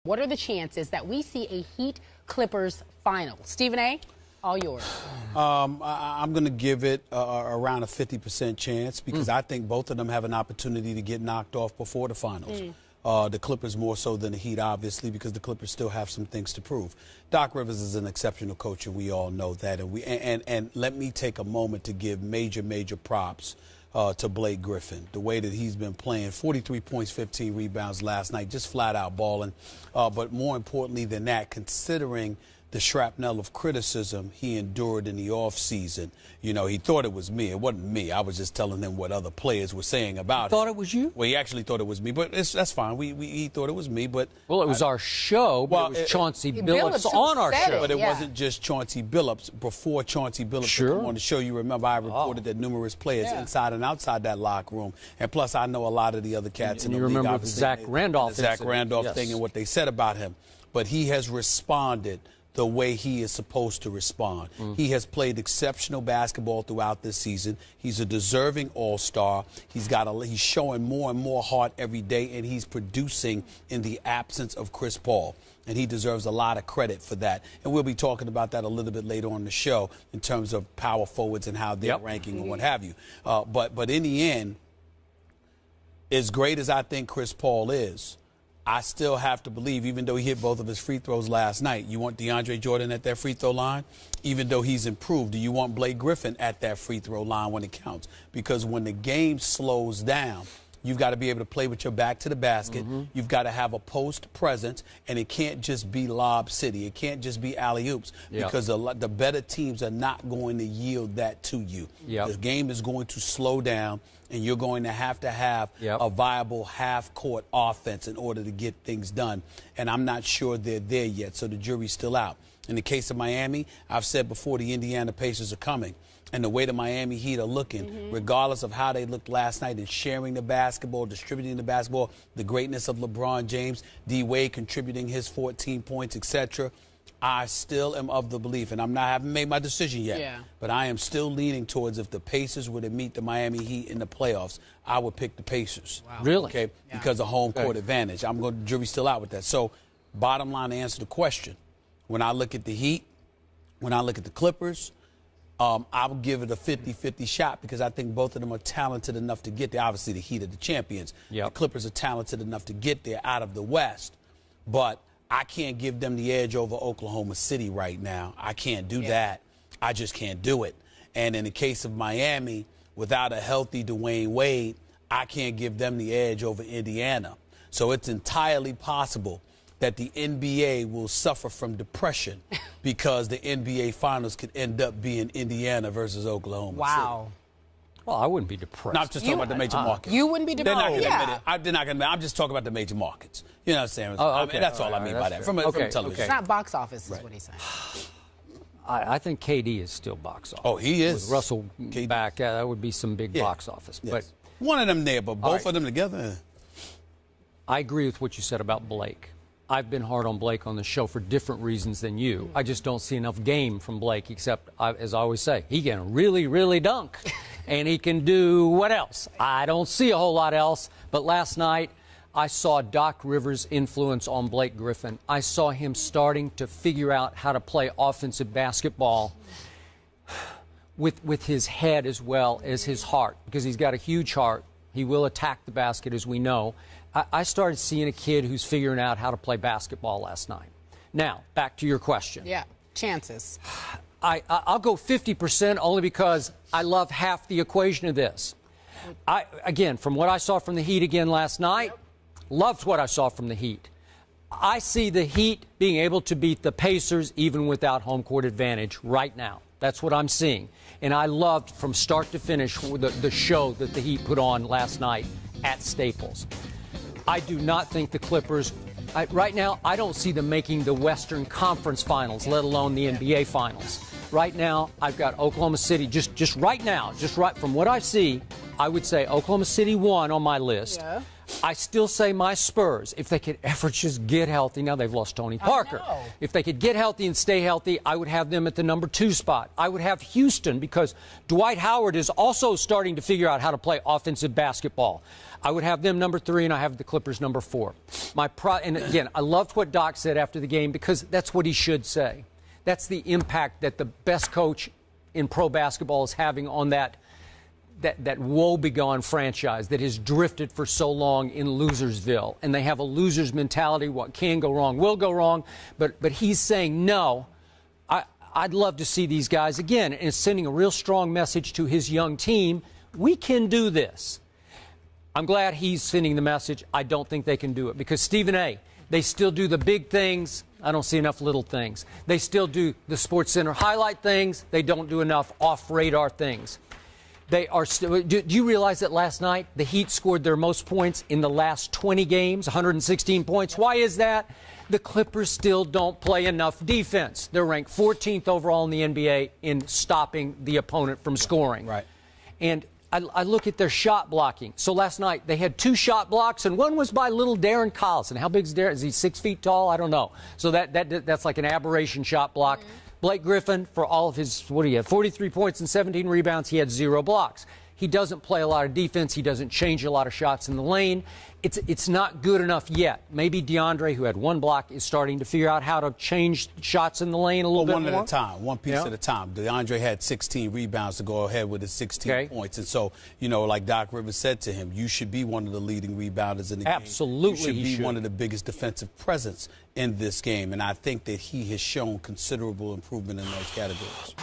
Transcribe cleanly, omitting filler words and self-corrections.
What are the chances that we see a Heat-Clippers final? Stephen A., all yours. I'm going to give it around a 50% chance because I think both of them have an opportunity to get knocked off before the finals. The Clippers more so than the Heat, obviously, because the Clippers still have some things to prove. Doc Rivers is an exceptional coach, and we all know that. And let me take a moment to give major props to Blake Griffin. The way that he's been playing, 43 points, 15 rebounds last night, just flat out balling. But more importantly than that, considering the shrapnel of criticism he endured in the offseason. You know, he thought it was me. It wasn't me. I was just telling him what other players were saying about it. Thought it was you? Well, he actually thought it was me, but that's fine. He thought it was me, but... Well, it was our show, but it was Chauncey Billups on our show. But it wasn't just Chauncey Billups. Before Chauncey Billups came on the show, you remember I reported that numerous players inside and outside that locker room. And plus, I know a lot of the other cats in the league. You remember the Zach Randolph thing and what they said about him. But he has responded the way he is supposed to respond. He has played exceptional basketball throughout this season. He's a deserving all-star. He's showing more and more heart every day, and he's producing in the absence of Chris Paul. And he deserves a lot of credit for that. And we'll be talking about that a little bit later on the show in terms of power forwards and how they're ranking and what have you. But in the end, as great as I think Chris Paul is, I still have to believe, even though he hit both of his free throws last night, you want DeAndre Jordan at that free throw line? Even though he's improved, do you want Blake Griffin at that free throw line when it counts? Because when the game slows down, you've got to be able to play with your back to the basket. You've got to have a post presence, and it can't just be lob city. It can't just be alley-oops because the better teams are not going to yield that to you. The game is going to slow down, and you're going to have a viable half-court offense in order to get things done. And I'm not sure they're there yet, so the jury's still out. In the case of Miami, I've said before the Indiana Pacers are coming. And the way the Miami Heat are looking, regardless of how they looked last night in sharing the basketball, distributing the basketball, the greatness of LeBron James, D-Wade contributing his 14 points, etc., I still am of the belief, and haven't made my decision yet, but I am still leaning towards if the Pacers were to meet the Miami Heat in the playoffs, I would pick the Pacers. Wow. Really? Okay, because of home court advantage. The jury's still out with that. So, bottom line, to answer the question, when I look at the Heat, when I look at the Clippers, I would give it a 50-50 shot because I think both of them are talented enough to get there. Obviously, the Heat are the champions. The Clippers are talented enough to get there out of the West. But I can't give them the edge over Oklahoma City right now. I can't do that. I just can't do it. And in the case of Miami, without a healthy Dwayne Wade, I can't give them the edge over Indiana. So it's entirely possible that the NBA will suffer from depression because the NBA Finals could end up being Indiana versus Oklahoma City. Well, I wouldn't be depressed. No, I'm just talking about the major markets. You wouldn't be depressed? They're not going to admit it. They're not going to admit it. I'm just talking about the major markets. You know what I'm saying? I mean, that's all I mean by that. From television. It's not box office is what he's saying. I think KD is still box office. Oh, he is. With Russell back, that would be some big box office. But one of them there, but both of them together. I agree with what you said about Blake. I've been hard on Blake on the show for different reasons than you. I just don't see enough game from Blake, except, as I always say, he can really dunk. And he can do what else? I don't see a whole lot else. But last night, I saw Doc Rivers' influence on Blake Griffin. I saw him starting to figure out how to play offensive basketball with his head as well as his heart, because he's got a huge heart. He will attack the basket, as we know. I started seeing a kid who's figuring out how to play basketball last night. Now, back to your question. Yeah, chances. I'll go 50% only because I love half the equation of this. Again, from what I saw from the Heat again last night, loved what I saw from the Heat. I see the Heat being able to beat the Pacers even without home court advantage right now. That's what I'm seeing. And I loved from start to finish the show that the Heat put on last night at Staples. I do not think the Clippers, right now, I don't see them making the Western Conference Finals, let alone the NBA Finals. Right now, I've got Oklahoma City, just right now, from what I see, I would say Oklahoma City 1 on my list. I still say my Spurs, if they could ever just get healthy. Now they've lost Tony Parker. If they could get healthy and stay healthy, I would have them at the number 2 spot. I would have Houston because Dwight Howard is also starting to figure out how to play offensive basketball. I would have them number 3, and I have the Clippers number 4. And again, I loved what Doc said after the game because that's what he should say. That's the impact that the best coach in pro basketball is having on that woe-begone franchise that has drifted for so long in Losersville. And they have a loser's mentality. What can go wrong will go wrong. But he's saying, no, I'd love to see these guys again. And it's sending a real strong message to his young team. We can do this. I'm glad he's sending the message. I don't think they can do it because, Stephen A., they still do the big things. I don't see enough little things. They still do the Sports Center highlight things. They don't do enough off-radar things. They are still. Do you realize that last night the Heat scored their most points in the last 20 games, 116 points? Why is that? The Clippers still don't play enough defense. They're ranked 14th overall in the NBA in stopping the opponent from scoring. Right. And I look at their shot blocking. So last night they had 2 shot blocks, and one was by little Darren Collison. How big is Darren? Is he 6 feet tall? I don't know. So that's like an aberration shot block. Mm-hmm. Blake Griffin, for all of his, 43 points and 17 rebounds, he had 0 blocks. He doesn't play a lot of defense. He doesn't change a lot of shots in the lane. It's not good enough yet. Maybe DeAndre, who had 1 block, is starting to figure out how to change shots in the lane a little bit more. One at a time, one piece at a time. DeAndre had 16 rebounds to go ahead with his 16 points. And so, like Doc Rivers said to him, you should be one of the leading rebounders in the game. Absolutely, you should be one of the biggest defensive presence in this game. And I think that he has shown considerable improvement in those categories.